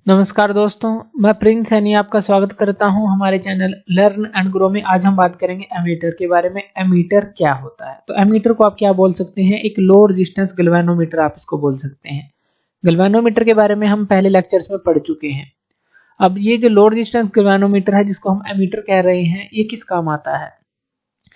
नमस्कार दोस्तों, मैं प्रिंस सैनी आपका स्वागत करता हूं हमारे चैनल लर्न एंड ग्रो में। आज हम बात करेंगे एमीटर के बारे में। एमीटर क्या होता है? तो एमीटर को आप क्या बोल सकते हैं? एक लो रेजिस्टेंस गैल्वेनोमीटर आप इसको बोल सकते हैं। गैल्वेनोमीटर के बारे में हम पहले लेक्चर्स में पढ़ चुके हैं। अब ये जो लो रेजिस्टेंस गैल्वेनोमीटर है जिसको हम एमीटर कह रहे हैं, ये किस काम आता है?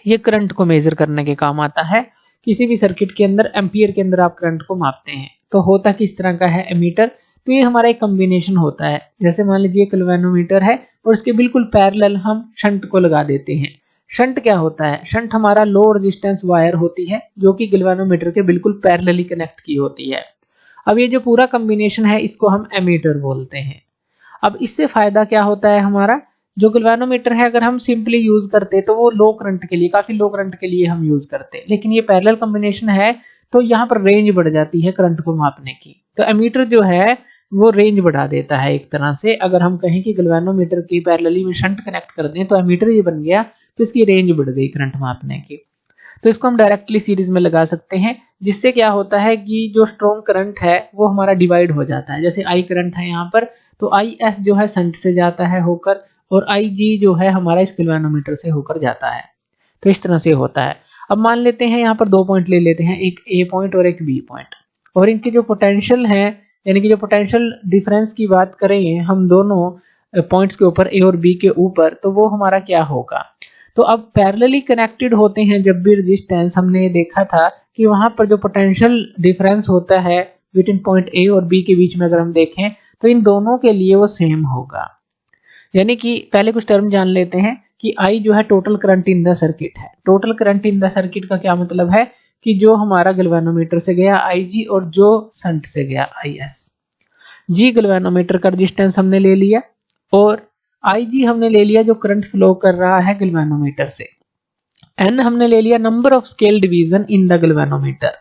ये करंट को मेजर करने के काम आता है। किसी भी सर्किट के अंदर एम्पियर के अंदर आप करंट को मापते हैं। तो होता किस तरह का है एमीटर? तो ये हमारा एक कॉम्बिनेशन होता है। जैसे मान लीजिए गैल्वेनोमीटर है और इसके बिल्कुल पैरेलल हम शंट को लगा देते हैं। शंट क्या होता है? शंट हमारा लो रेजिस्टेंस वायर होती है जो कि गैल्वेनोमीटर के बिल्कुल पैरेलली कनेक्ट की होती है। अब ये जो पूरा कॉम्बिनेशन है इसको हम एमीटर बोलते हैं। अब इससे फायदा क्या होता है हमारा? जो गैल्वेनोमीटर है अगर हम सिंपली यूज करते तो वो लो करंट के लिए, काफी लो करंट के लिए हम यूज करते, लेकिन ये पैरेलल कॉम्बिनेशन है तो यहाँ पर रेंज बढ़ जाती है करंट को मापने की। तो एमीटर जो है वो रेंज बढ़ा देता है एक तरह से। अगर हम कहें कि गैल्वेनोमीटर की पैरेलली में शंट कनेक्ट कर दें तो एमीटर ये बन गया, तो इसकी रेंज बढ़ गई करंट मापने की। तो इसको हम डायरेक्टली सीरीज में लगा सकते हैं, जिससे क्या होता है कि जो स्ट्रॉन्ग करंट है वो हमारा डिवाइड हो जाता है। जैसे आई करंट है यहाँ पर, तो आई एस जो है शंट से जाता है होकर, और आई जी जो है हमारा इस गैल्वेनोमीटर से होकर जाता है। तो इस तरह से होता है। अब मान लेते हैं यहाँ पर दो पॉइंट ले लेते हैं, एक ए पॉइंट और एक बी पॉइंट, और इनकी जो पोटेंशियल है, यानी कि जो पोटेंशियल डिफरेंस की बात करें हम दोनों पॉइंट्स के ऊपर, ए और बी के ऊपर, तो वो हमारा क्या होगा? तो अब पैरेलली कनेक्टेड होते हैं जब भी रेजिस्टेंस, हमने देखा था कि वहां पर जो पोटेंशियल डिफरेंस होता है बिटवीन पॉइंट ए और बी के बीच में, अगर हम देखें तो इन दोनों के लिए वो सेम होगा। यानी कि पहले कुछ टर्म जान लेते हैं कि आई जो है total current in the circuit है। Total current in the circuit का क्या मतलब है कि जो हमारा गैल्वेनोमीटर से गया आई जी और जो शंट से गया आई एस। जी गैल्वेनोमीटर का रेजिस्टेंस हमने ले लिया, और आई जी हमने ले लिया जो करंट फ्लो कर रहा है गैल्वेनोमीटर से। एन हमने ले लिया number of scale division in the galvanometer.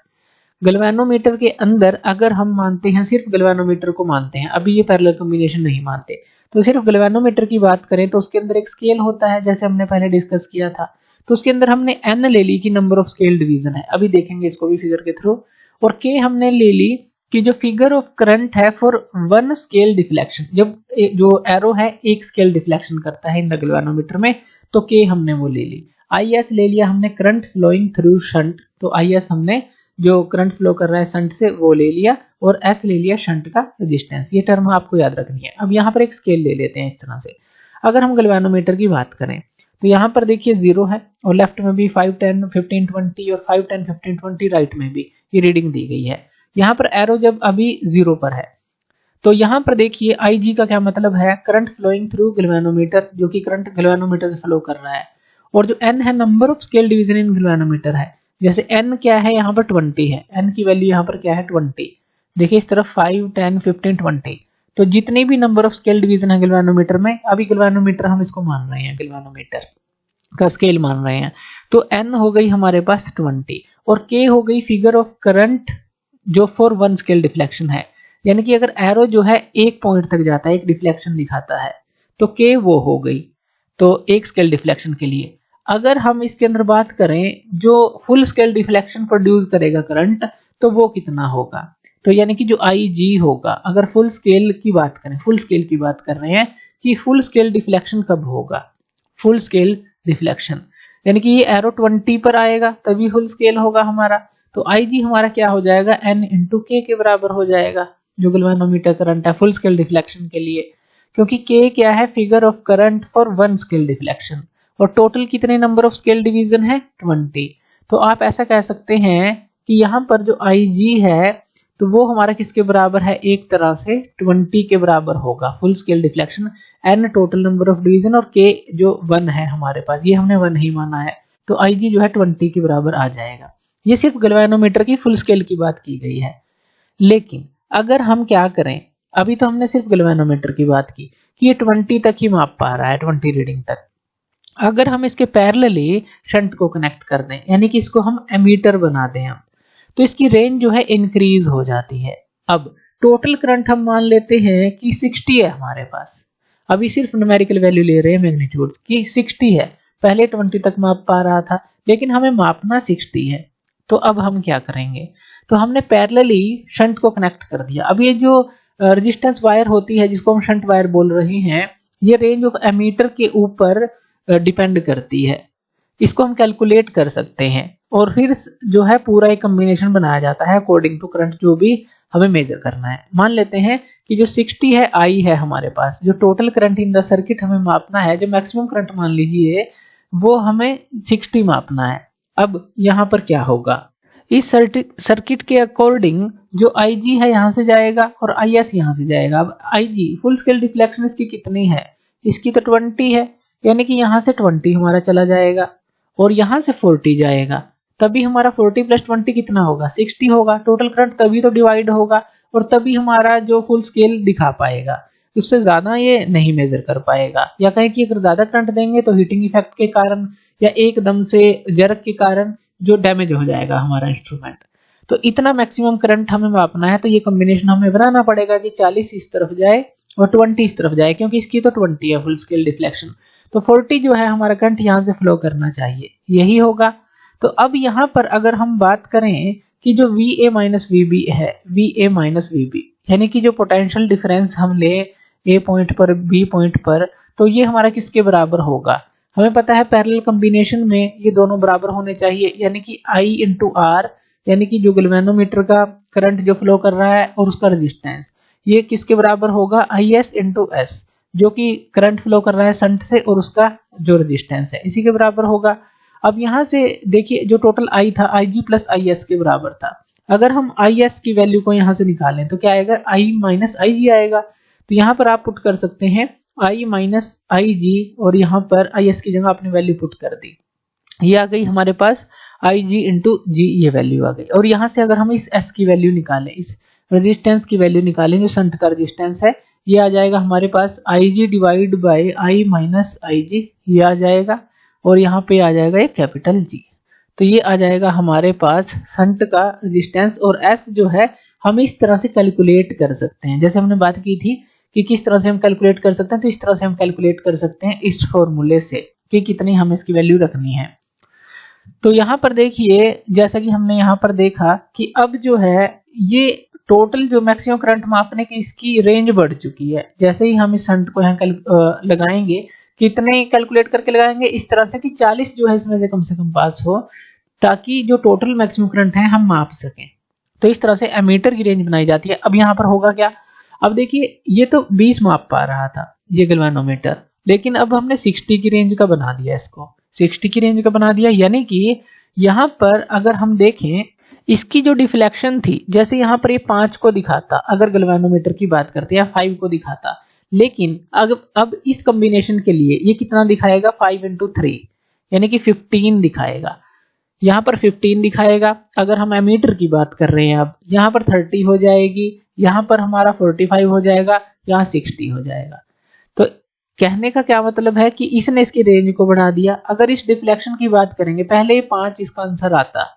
Galvanometer के अंदर अगर हम मानते हैं, सिर्फ गैल्वेनोमीटर को मानते हैं, अभी ये पैरेलल कॉम्बिनेशन नहीं मानते, तो सिर्फ गैल्वेनोमीटर की बात करें तो उसके अंदर एक स्केल होता है, जैसे हमने पहले डिस्कस किया था। तो उसके अंदर हमने एन ले ली कि नंबर ऑफ स्केल डिवीजन है, अभी देखेंगे इसको भी फिगर के थ्रू। और के हमने ले ली कि जो फिगर ऑफ करंट है फॉर वन स्केल डिफ्लेक्शन, जब जो एरो है एक स्केल डिफ्लेक्शन करता है इन द गैल्वेनोमीटर में, तो के हमने वो ले ली। आई एस ले लिया हमने करंट फ्लोइंग थ्रू शंट, तो आई एस हमने जो करंट फ्लो कर रहा है शंट से वो ले लिया, और एस ले लिया शंट का रेजिस्टेंस। ये टर्म आपको याद रखनी है। अब यहाँ पर एक स्केल ले लेते हैं इस तरह से। अगर हम गैल्वेनोमीटर की बात करें तो यहाँ पर देखिए 0 है, और लेफ्ट में भी 5 10 15 20 और 5 10 15 20 राइट में भी ये रीडिंग दी गई है। यहाँ पर एरो जब अभी 0 पर है, तो यहाँ पर देखिए आई जी का क्या मतलब है? करंट फ्लोइंग थ्रू गैल्वेनोमीटर, जो कि करंट गैल्वेनोमीटर से फ्लो कर रहा है। और जो एन है number of scale division in galvanometer है। जैसे एन क्या है यहाँ पर 20 है, एन की वैल्यू यहाँ पर क्या है 20। देखिए इस तरफ 5 10 15 20, तो जितने भी नंबर ऑफ स्केल डिवीजन है गैल्वेनोमीटर में, अभी गैल्वेनोमीटर हम इसको मान रहे हैं, गैल्वेनोमीटर का स्केल मान रहे हैं, तो एन हो गई हमारे पास 20, और के हो गई फिगर ऑफ करंट जो फॉर वन स्केल डिफ्लेक्शन है। यानी कि अगर एरो जो है एक पॉइंट तक जाता है, एक डिफ्लेक्शन दिखाता है, तो के वो हो गई, तो एक स्केल डिफ्लेक्शन के लिए। अगर हम इसके अंदर बात करें जो फुल स्केल डिफ्लेक्शन प्रोड्यूस करेगा करंट, तो वो कितना होगा? तो यानी कि जो आई जी होगा, अगर फुल स्केल की बात करें, फुल स्केल की बात कर रहे हैं कि फुल स्केल डिफ्लेक्शन कब होगा? फुल स्केल डिफ्लेक्शन यानी कि ये एरो 20 पर आएगा तभी फुल स्केल होगा हमारा। तो आई जी हमारा क्या हो जाएगा? एन इंटू के बराबर हो जाएगा, जो गैल्वेनोमीटर करंट है फुल स्केल डिफ्लेक्शन के लिए। क्योंकि के क्या है? Figure of current for one scale deflection, और टोटल कितने नंबर ऑफ स्केल डिवीजन है? 20। तो आप ऐसा कह सकते हैं कि यहाँ पर जो आई जी है तो वो हमारा किसके बराबर है? एक तरह से 20 के बराबर होगा full scale deflection. N total number of division, और के जो 1 है हमारे पास, ये हमने 1 ही माना है, तो आई जी जो है 20 के बराबर आ जाएगा। ये सिर्फ गैल्वेनोमीटर की फुल स्केल की बात की गई है। लेकिन अगर हम क्या करें, अभी तो हमने सिर्फ गैल्वेनोमीटर की बात की कि ये 20 तक ही माप पा रहा है, 20 रीडिंग तक। अगर हम इसके पैरेलली शंट को कनेक्ट कर दें, यानी कि इसको हम एमीटर बना दें हम, तो इसकी रेंज जो है इंक्रीज हो जाती है। अब टोटल करंट हम मान लेते हैं कि 60 है हमारे पास, अभी सिर्फ न्यूमेरिकल वैल्यू ले रहे हैं मैग्नीट्यूड की, 60 है। पहले 20 तक माप पा रहा था, लेकिन हमें मापना 60 है। तो अब हम क्या करेंगे? तो हमने पैरेलली शंट को कनेक्ट कर दिया। अब ये जो रेजिस्टेंस वायर होती है जिसको हम शंट वायर बोल रहे हैं, ये रेंज ऑफ एमीटर के ऊपर डिपेंड करती है। इसको हम कैलकुलेट कर सकते हैं और फिर जो है पूरा एक कॉम्बिनेशन बनाया जाता है अकॉर्डिंग टू करंट जो भी हमें मेजर करना है। मान लेते हैं कि जो 60 है आई है हमारे पास, जो total current in the circuit हमें मापना है, जो मैक्सिमम करंट मान लीजिए वो हमें 60 मापना है। अब यहाँ पर क्या होगा, इस सर्किट के अकॉर्डिंग जो IG है यहाँ से जाएगा और IS यहाँ से जाएगा। अब IG फुल स्केल डिफ्लेक्शन इसकी कितनी है, इसकी तो 20 है, यानी कि यहाँ से 20 हमारा चला जाएगा और यहाँ से 40 जाएगा, तभी हमारा 40 प्लस 20 कितना होगा, 60 होगा। टोटल करंट तभी तो डिवाइड होगा और तभी हमारा जो फुल स्केल दिखा पाएगा, उससे ज्यादा ये नहीं मेजर कर पाएगा। या कहें कि अगर ज्यादा करंट देंगे तो हीटिंग इफेक्ट के कारण या एकदम से जर्क के कारण जो डैमेज हो जाएगा हमारा इंस्ट्रूमेंट। तो इतना मैक्सिमम करंट हमें मापना है, तो ये कॉम्बिनेशन हमें बनाना पड़ेगा कि 40 इस तरफ जाए और 20 इस तरफ जाए, क्योंकि इसकी तो 20 है फुल स्केल डिफ्लेक्शन, तो 40 जो है हमारा करंट यहाँ से फ्लो करना चाहिए, यही होगा। तो अब यहाँ पर अगर हम बात करें कि जो VA माइनस VB है, VA माइनस VB यानी कि जो पोटेंशियल डिफरेंस हम ले A पॉइंट पर B पॉइंट पर, तो ये हमारा किसके बराबर होगा, हमें पता है पैरेलल कॉम्बिनेशन में ये दोनों बराबर होने चाहिए, यानी कि I इंटू R, यानी कि जो गैल्वेनोमीटर का करंट जो फ्लो कर रहा है और उसका रेजिस्टेंस, ये किसके बराबर होगा, IS इंटू S, जो कि करंट फ्लो कर रहा है शंट से और उसका जो रेजिस्टेंस है इसी के बराबर होगा। अब यहाँ से देखिए जो टोटल I था IG प्लस IS के बराबर था, अगर हम IS की वैल्यू को यहाँ से निकालें तो क्या आएगा, I माइनस IG आएगा। तो यहाँ पर आप पुट कर सकते हैं I माइनस IG और यहाँ पर IS की जगह आपने वैल्यू पुट कर दी, ये आ गई हमारे पास IG इंटू G, ये वैल्यू आ गई। और यहाँ से अगर हम इस S की वैल्यू निकालें, इस रेजिस्टेंस की वैल्यू निकालें जो शंट का रेजिस्टेंस है, ये आ जाएगा हमारे पास IG divide by I minus IG, ये आ जाएगा और यहाँ पे आ जाएगा ये कैपिटल G। तो ये आ जाएगा हमारे पास शंट का रेजिस्टेंस। और S जो है हम इस तरह से कैलकुलेट कर सकते हैं, जैसे हमने बात की थी कि किस तरह से हम कैलकुलेट कर सकते हैं, तो इस तरह से हम कैलकुलेट कर सकते हैं इस फॉर्मूले से कि कितनी हमें इसकी वैल्यू रखनी है। तो यहाँ पर देखिए जैसा कि हमने यहाँ पर देखा कि अब जो है ये टोटल जो मैक्सिमम करंट मापने की इसकी रेंज बढ़ चुकी है। जैसे ही हम इस शंट को यहाँ लगाएंगे, कितने कैलकुलेट करके लगाएंगे, इस तरह से कि 40 जो है इसमें से कम पास हो, ताकि जो टोटल मैक्सिमम करंट है हम माप सकें। तो इस तरह से एमीटर की रेंज बनाई जाती है। अब यहाँ पर होगा क्या, अब देखिए ये तो 20 माप पा रहा था ये गैल्वेनोमीटर, लेकिन अब हमने 60 की रेंज का बना दिया, इसको 60 की रेंज का बना दिया, यानी कि यहाँ पर अगर हम देखें इसकी जो डिफ्लेक्शन थी, जैसे यहाँ पर ये 5 को दिखाता अगर गैल्वेनोमीटर की बात करते हैं, या 5 को दिखाता, लेकिन अब इस कॉम्बिनेशन के लिए ये कितना दिखाएगा, 5 इंटू 3 यानी कि 15 दिखाएगा। यहाँ पर 15 दिखाएगा। अगर हम एमीटर की बात कर रहे हैं, अब यहाँ पर 30 हो जाएगी, यहाँ पर हमारा 45 हो जाएगा, यहाँ 60 हो जाएगा। तो कहने का क्या मतलब है कि इसने इसकी रेंज को बढ़ा दिया। अगर इस डिफ्लेक्शन की बात करेंगे, पहले 5 इसका आंसर आता,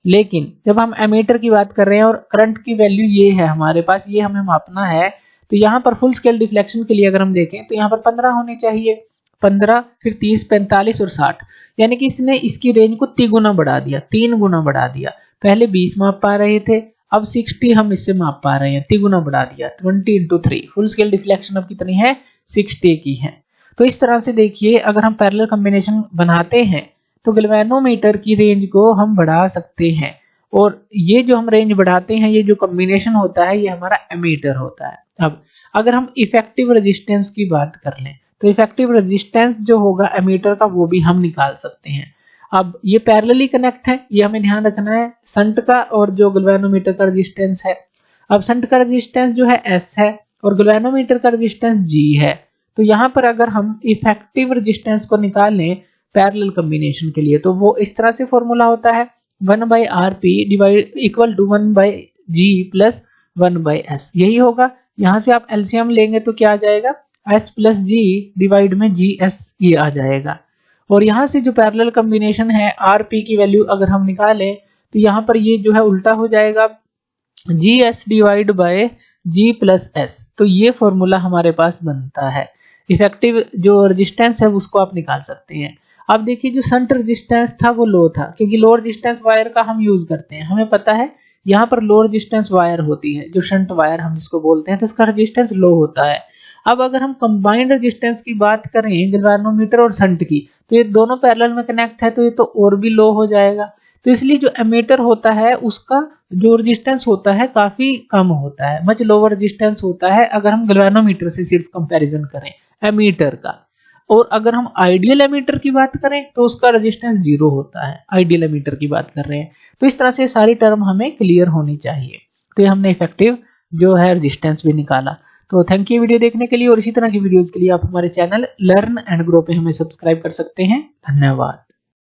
लेकिन जब हम एमीटर की बात कर रहे हैं और करंट की वैल्यू ये है हमारे पास, ये हमें मापना है, तो यहाँ पर फुल स्केल डिफ्लेक्शन के लिए अगर हम देखें तो यहाँ पर 15 होने चाहिए, 15 फिर 30 45 और 60, यानी कि इसने इसकी रेंज को 3 गुना बढ़ा दिया, 3 गुना बढ़ा दिया। पहले 20 माप पा रहे थे, अब 60 हम इससे माप पा रहे हैं, 3 गुना बढ़ा दिया, 20 इंटू 3, फुल स्केल डिफ्लेक्शन अब कितनी है, 60 की है। तो इस तरह से देखिए अगर हम पैरेलल कॉम्बिनेशन बनाते हैं तो गैल्वेनोमीटर की रेंज को हम बढ़ा सकते हैं। और ये जो हम रेंज बढ़ाते हैं, ये जो कॉम्बिनेशन होता है, ये हमारा एमीटर होता है। अब अगर हम इफेक्टिव रेजिस्टेंस की बात कर लें तो इफेक्टिव रेजिस्टेंस जो होगा एमीटर का, वो भी हम निकाल सकते हैं। अब ये पैरेलली कनेक्ट है, ये हमें ध्यान रखना है, शंट का और जो गैल्वेनोमीटर का रेजिस्टेंस है। अब शंट का रेजिस्टेंस जो है S है और गैल्वेनोमीटर का रेजिस्टेंस G है। तो यहाँ पर अगर हम इफेक्टिव रेजिस्टेंस को निकालें पैरेलल कॉम्बिनेशन के लिए, तो वो इस तरह से फॉर्मूला होता है 1/RP divide equal to 1/G plus 1/S, यही होगा। यहाँ से आप एलसीएम लेंगे तो क्या आ जाएगा, S प्लस G डिवाइड में GS, ये आ जाएगा। और यहाँ से जो पैरेलल कॉम्बिनेशन है RP की वैल्यू अगर हम निकालें तो यहाँ पर ये जो है उल्टा हो जाएगा, GS divide by G plus S। तो ये फॉर्मूला हमारे पास बनता है। इफेक्टिव जो रेजिस्टेंस है उसको आप निकाल सकते हैं। अब देखिए जो शंट रेजिस्टेंस था वो लो था, क्योंकि लो रेजिस्टेंस वायर का हम यूज करते हैं, हमें पता है यहाँ पर लो रेजिस्टेंस वायर होती है, जो शंट वायर हम जिसको बोलते हैं, तो इसका रेजिस्टेंस लो होता है। अब अगर हम कंबाइंड रेजिस्टेंस की बात करें गैल्वेनोमीटर और शंट की, तो ये दोनों पैरेलल में कनेक्ट है, तो ये तो और भी लो हो जाएगा। तो इसलिए जो एमीटर होता है उसका जो रेजिस्टेंस होता है काफी कम होता है, मच लोअर रेजिस्टेंस होता है अगर हम गैल्वेनोमीटर से सिर्फ कंपैरिजन करें एमीटर का। और अगर हम आइडियल एमीटर की बात करें तो उसका रेजिस्टेंस 0 होता है, आइडियल एमीटर की बात कर रहे हैं। तो इस तरह से सारी टर्म हमें क्लियर होनी चाहिए। तो ये हमने इफेक्टिव जो है रेजिस्टेंस भी निकाला। तो थैंक यू वीडियो देखने के लिए, और इसी तरह की वीडियोस के लिए आप हमारे चैनल लर्न एंड ग्रो पे हमें सब्सक्राइब कर सकते हैं। धन्यवाद।